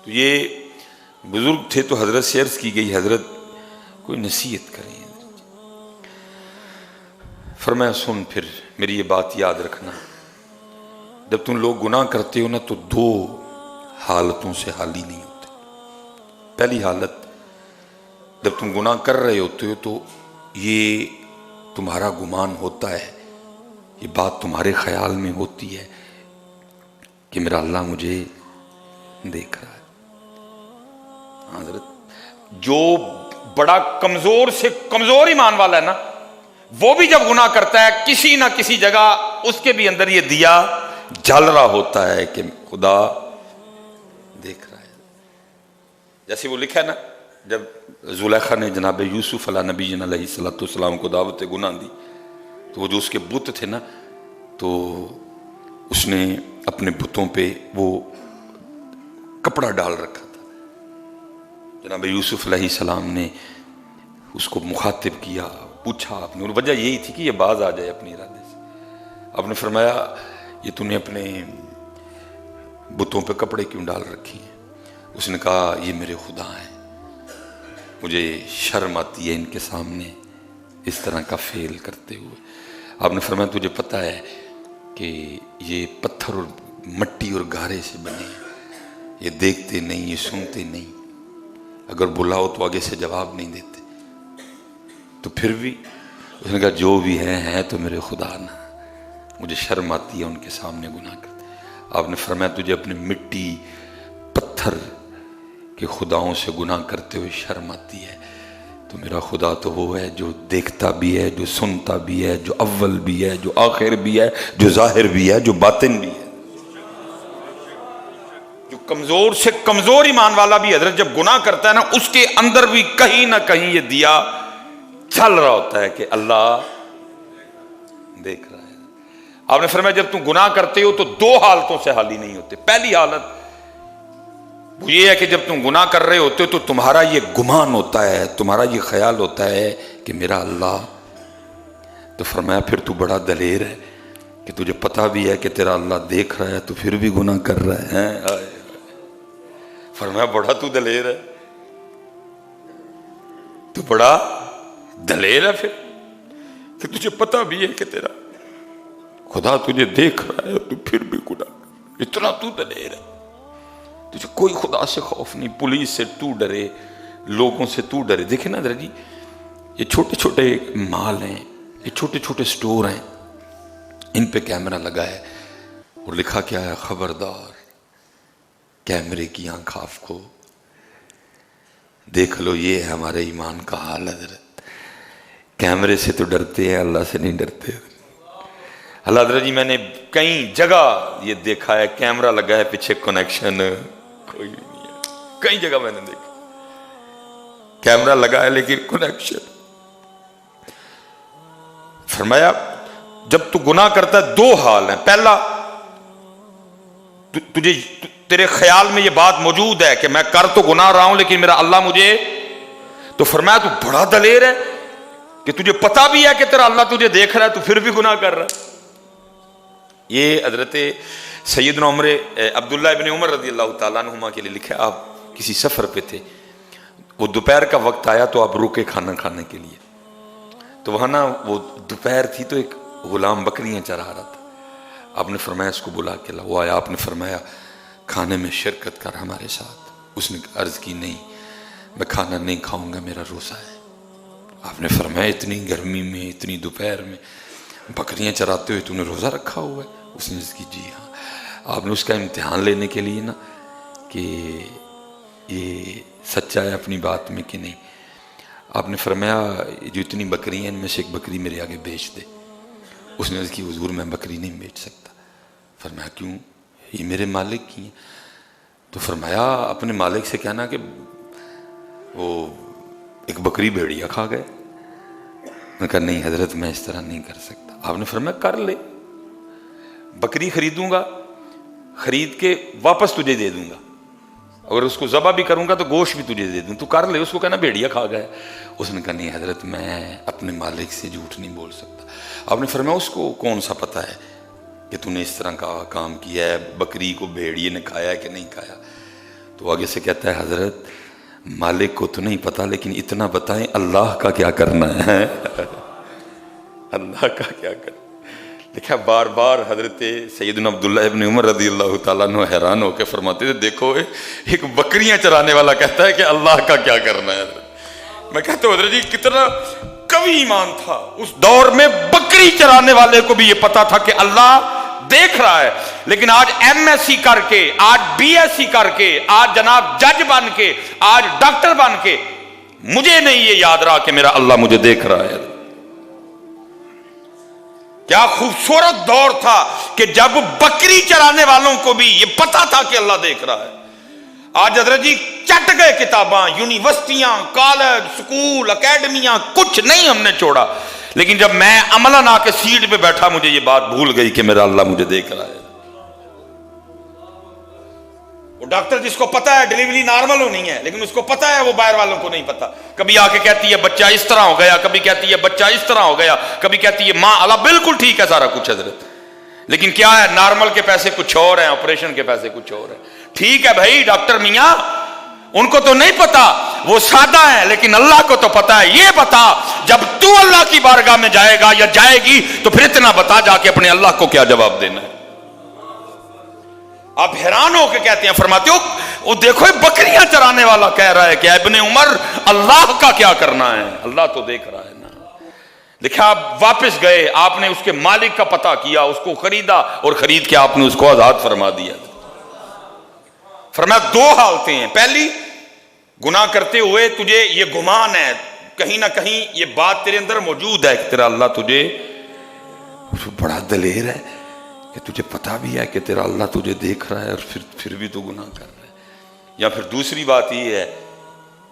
تو یہ بزرگ تھے تو حضرت سے عرض کی گئی حضرت کوئی نصیحت کریں. فرمایا سن پھر میری یہ بات یاد رکھنا، جب تم لوگ گناہ کرتے ہو نا تو دو حالتوں سے خالی نہیں ہوتے. پہلی حالت جب تم گناہ کر رہے ہوتے ہو تو یہ تمہارا گمان ہوتا ہے، یہ بات تمہارے خیال میں ہوتی ہے کہ میرا اللہ مجھے دیکھ رہا ہے. حضرت جو بڑا کمزور سے کمزور ایمان والا ہے نا، وہ بھی جب گناہ کرتا ہے کسی نہ کسی جگہ اس کے بھی اندر یہ دیا جل رہا ہوتا ہے کہ خدا دیکھ رہا ہے. جیسے وہ لکھا ہے نا، جب زلیخا نے جناب یوسف علیہ نبی علیہ الصلوۃ والسلام کو دعوت گناہ دی تو وہ جو اس کے بت تھے نا، تو اس نے اپنے بتوں پہ وہ کپڑا ڈال رکھا تھا. جناب یوسف علیہ السلام نے اس کو مخاطب کیا، پوچھا آپ نے، اور وجہ یہی تھی کہ یہ باز آ جائے اپنے ارادے سے. آپ نے فرمایا یہ تو نے اپنے بتوں پہ کپڑے کیوں ڈال رکھی ہیں؟ اس نے کہا یہ میرے خدا ہیں، مجھے شرم آتی ہے ان کے سامنے اس طرح کا فعل کرتے ہوئے. آپ نے فرمایا تجھے پتہ ہے کہ یہ پتھر اور مٹی اور گارے سے بنے ہیں، یہ دیکھتے نہیں، یہ سنتے نہیں، اگر بلاؤ تو آگے سے جواب نہیں دیتے. تو پھر بھی اس نے کہا جو بھی ہیں تو میرے خدا نہ، مجھے شرم آتی ہے ان کے سامنے گناہ کرتے. آپ نے فرمایا تجھے اپنے مٹی پتھر کے خداؤں سے گناہ کرتے ہوئے شرم آتی ہے، تو میرا خدا تو وہ ہے جو دیکھتا بھی ہے، جو سنتا بھی ہے، جو اول بھی ہے، جو آخر بھی ہے، جو ظاہر بھی ہے، جو باطن بھی ہے. جو کمزور سے کمزور ایمان والا بھی حضرت جب گناہ کرتا ہے نا، اس کے اندر بھی کہیں نہ کہیں یہ دیا چل رہا ہوتا ہے کہ اللہ دیکھ رہا ہے. آپ نے فرمایا جب تم گناہ کرتے ہو تو دو حالتوں سے خالی نہیں ہوتے. پہلی حالت وہ یہ ہے کہ جب تم گناہ کر رہے ہوتے ہو تو تمہارا یہ گمان ہوتا ہے، تمہارا یہ خیال ہوتا ہے کہ میرا اللہ. تو فرمایا پھر تو بڑا دلیر ہے کہ تجھے پتہ بھی ہے کہ تیرا اللہ دیکھ رہا ہے تو پھر بھی گناہ کر رہا ہے. فرمایا بڑا تو دلیر ہے، تو بڑا دلیر ہے پھر کہ تجھے پتہ بھی ہے کہ تیرا خدا تجھے دیکھ رہا ہے تو پھر بھی گناہ. اتنا تو دلیر ہے، تجھے کوئی خدا سے خوف نہیں، پولیس سے تو ڈرے، لوگوں سے تو ڈرے. دیکھیں نا حضرت جی، یہ چھوٹے چھوٹے مال ہیں، یہ چھوٹے چھوٹے سٹور ہیں، ان پہ کیمرہ لگا ہے اور لکھا کیا ہے، خبردار کیمرے کی آنکھ آپ کو دیکھ لو. یہ ہے ہمارے ایمان کا حال حضرت. کیمرے سے تو ڈرتے ہیں، اللہ سے نہیں ڈرتے. اللہ حضرت جی میں نے کئی جگہ یہ دیکھا ہے، کیمرہ لگا ہے پیچھے کنیکشن کوئی نہیں ہے. کئی جگہ میں نے دیکھا کیمرہ لگا ہے لیکن کنیکشن. فرمایا جب تو گناہ کرتا ہے دو حال ہیں. پہلا تجھے تیرے خیال میں یہ بات موجود ہے کہ میں کر تو گناہ رہا ہوں لیکن میرا اللہ مجھے. تو فرمایا تو بڑا دلیر ہے کہ تجھے پتہ بھی ہے کہ تیرا اللہ تجھے دیکھ رہا ہے تو پھر بھی گناہ کر رہا ہے. یہ حضرت سیدنا عبداللہ ابن عمر رضی اللہ تعالیٰ عنہما کے لیے لکھا ہے. آپ کسی سفر پہ تھے، وہ دوپہر کا وقت آیا تو آپ رکے کھانا کھانے کے لیے. تو وہاں نا وہ دوپہر تھی تو ایک غلام بکریاں چرا رہا تھا. آپ نے فرمایا اس کو بلا کے لا. وہ آیا، آپ نے فرمایا کھانے میں شرکت کر ہمارے ساتھ. اس نے عرض کی نہیں میں کھانا نہیں کھاؤں گا، میرا روزہ ہے. آپ نے فرمایا اتنی گرمی میں اتنی دوپہر میں بکریاں چراتے ہوئے تو نے روزہ رکھا ہوا ہے؟ اس نے عرض کی جی ہاں. آپ نے اس کا امتحان لینے کے لیے نا کہ یہ سچا ہے اپنی بات میں کہ نہیں، آپ نے فرمایا جو اتنی بکری ہیں ان میں سے ایک بکری میرے آگے بیچ دے. اس نے عرض کی حضور میں بکری نہیں بیچ سکتا. فرمایا کیوں؟ یہ میرے مالک کی ہیں. تو فرمایا اپنے مالک سے کہنا کہ وہ ایک بکری بھیڑیا کھا گئے. میں کہا نہیں حضرت میں اس طرح نہیں کر سکتا. آپ نے فرمایا کر لے، بکری خریدوں گا، خرید کے واپس تجھے دے دوں گا، اگر اس کو ذبح بھی کروں گا تو گوشت بھی تجھے دے دوں، تو کر لے. اس کو کہنا بھیڑیا کھا گئے. اس نے کہا نہیں حضرت میں اپنے مالک سے جھوٹ نہیں بول سکتا. آپ نے فرمایا اس کو کون سا پتہ ہے کہ تو نے اس طرح کا کام کیا ہے، بکری کو بھیڑیے نے کھایا ہے کہ نہیں کھایا؟ تو آگے سے کہتا ہے حضرت مالک کو تو نہیں پتا لیکن اتنا بتائیں اللہ کا کیا کرنا ہے اللہ کا کیا کرنا. دیکھا بار بار حضرت سیدنا عبداللہ ابن عمر رضی اللہ تعالیٰ عنہ حیران ہو کے فرماتے تھے دیکھو ایک بکریاں چرانے والا کہتا ہے کہ اللہ کا کیا کرنا ہے. میں کہتا ہوں حضرت جی کتنا قوی ایمان تھا. اس دور میں بکری چرانے والے کو بھی یہ پتا تھا کہ اللہ دیکھ رہا ہے. لیکن آج ایم ایس سی کر کے, آج بی ایس سی کر کے, آج جناب جج بن کے, آج ڈاکٹر بن کے مجھے نہیں یہ یاد رہا کہ میرا اللہ مجھے دیکھ رہا ہے. کیا خوبصورت دور تھا کہ جب بکری چرانے والوں کو بھی یہ پتا تھا کہ اللہ دیکھ رہا ہے. آج حضرت جی چٹ گئے کتاباں, یونیورسٹیاں, کالج, سکول, اکیڈمیاں, کچھ نہیں ہم نے چھوڑا. لیکن جب میں عملاً آ کے سیٹ پہ بیٹھا مجھے یہ بات بھول گئی کہ میرا اللہ مجھے دیکھ رہا ہے. وہ ڈاکٹر جس کو پتا ہے ڈیلیوری نارمل ہونی ہے لیکن اس کو پتا ہے وہ باہر والوں کو نہیں پتا. کبھی آ کے کہتی ہے بچہ اس طرح ہو گیا, کبھی کہتی ہے بچہ اس طرح ہو گیا, کبھی کہتی ہے ماں اللہ بالکل ٹھیک ہے سارا کچھ حضرت. لیکن کیا ہے نارمل کے پیسے کچھ اور ہیں, آپریشن کے پیسے کچھ اور ہیں. ٹھیک ہے بھائی ڈاکٹر میاں ان کو تو نہیں پتا وہ سادہ ہے لیکن اللہ کو تو پتا ہے. یہ بتا جب تو اللہ کی بارگاہ میں جائے گا یا جائے گی تو پھر اتنا بتا جا کے اپنے اللہ کو کیا جواب دینا ہے. آپ حیران ہو کے کہتے ہیں فرماتے ہو وہ دیکھو بکریاں چرانے والا کہہ رہا ہے کہ ابن عمر اللہ کا کیا کرنا ہے, اللہ تو دیکھ رہا ہے نا. دیکھا آپ واپس گئے, آپ نے اس کے مالک کا پتہ کیا, اس کو خریدا اور خرید کے آپ نے اس کو آزاد فرما دیا. فرمایا دو حالتیں ہیں. پہلی گناہ کرتے ہوئے تجھے یہ گمان ہے کہیں نہ کہیں یہ بات تیرے اندر موجود ہے کہ تیرا اللہ تجھے بڑا دلیر ہے کہ تجھے پتا بھی ہے کہ تیرا اللہ تجھے دیکھ رہا ہے اور پھر بھی تو گناہ کر رہا ہے. یا پھر دوسری بات یہ ہے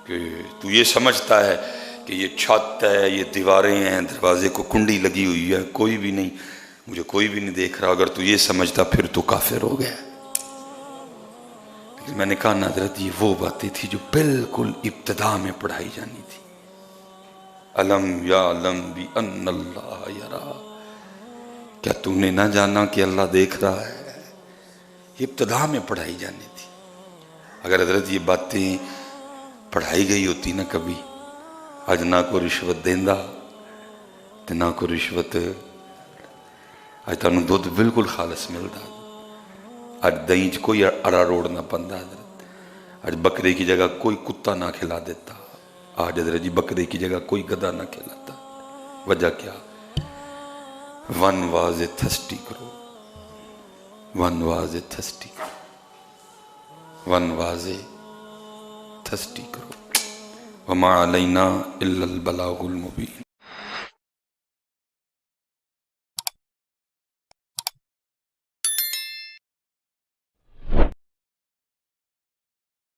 کہ تو یہ سمجھتا ہے کہ یہ چھت ہے, یہ دیواریں ہیں, دروازے کو کنڈی لگی ہوئی ہے, کوئی بھی نہیں, مجھے کوئی بھی نہیں دیکھ رہا. اگر تو یہ سمجھتا پھر تو کافر ہو گیا. لیکن میں نے کہا نا حضرت یہ وہ باتیں تھی جو بالکل ابتدا میں پڑھائی جانی تھی. علم یعلم بأن اللہ یرا, کیا تم نے نہ جانا کہ اللہ دیکھ رہا ہے. یہ ابتدا میں پڑھائی جانی تھی. اگر حضرت یہ باتیں پڑھائی گئی ہوتی نا کبھی, آج نہ کو رشوت دیندہ تے نہ کو رشوت, آج تانوں دودھ بالکل خالص ملتا, آج دہیں چ کوئی اڑا روڑ نہ پندا حضرت, آج بکرے کی جگہ کوئی کتا نہ کھلا دیتا, آج حضرت جی بکرے کی جگہ کوئی گدھا نہ کھلاتا. وجہ کیا؟ ون واز اے تھسٹی کرو, ون واز اے تھسٹی کرو, ون واز اے تھسٹی کرو. وما علینا الا البلاغ المبین.